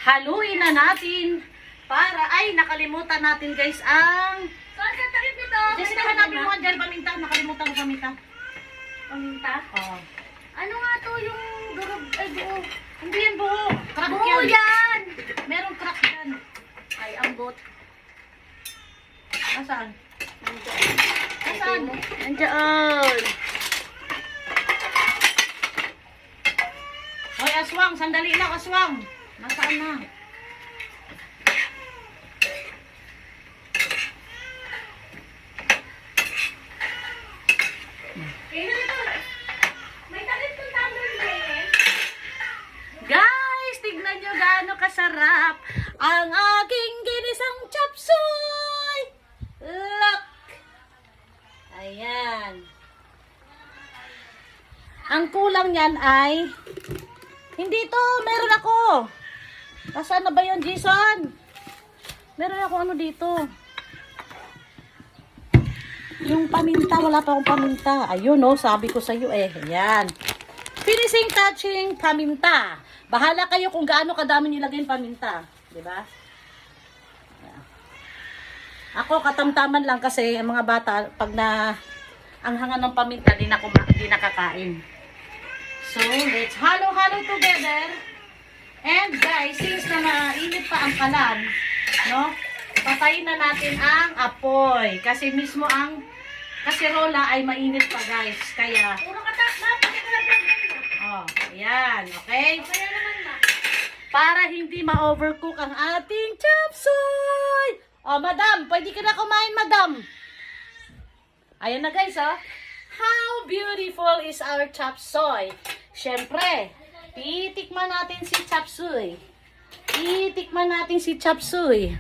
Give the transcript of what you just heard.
Haluin na natin para, ay, nakalimutan natin guys ang... Saan ka takip nito? Jessica, hanapin mo dyan, paminta. Nakalimutan ko paminta. Paminta? Oo. Ano nga to yung durog, ay buo? Hindi yan buo. Crack Buo yan. yan! Merong crack yan. Ay, ambot. Nasaan? Nandiyan. Nasaan? Nandiyan. Hoy, aswang. Sandali lang, aswang. Nasaan na? May takip kong tumbler din. Guys, tignan nyo gaano kasarap ang aking ginisang chop suey. Look! Ayan. Ang kulang niyan ay hindi to, meron ako. Nasaan na ba yun, Jason? Meron ako ano dito. Yung paminta, wala pa akong paminta. Ayun, oh, sabi ko sa iyo eh. Ayan. Finishing touching paminta. Bahala kayo kung gaano kadami nilagay yung paminta. Diba? Ayan. Ako, katamtaman lang kasi ang mga bata, pag na ang hangan ng paminta, di nakakain. So, let's halo-halo together. And guys, since na mainit pa ang kalan, no? Patayin na natin ang apoy. Kasi mismo ang kasirola ay mainit pa guys. Kaya, Puro katak na. oh, ayan, okay? Kaya naman na. Para hindi ma-overcook ang ating chop suey. Oh, madam, pwede ka na kumain, madam. Ayan na guys, oh. How beautiful is our chop suey. Siyempre, titikman natin si chop suey. Titikman natin si chop suey.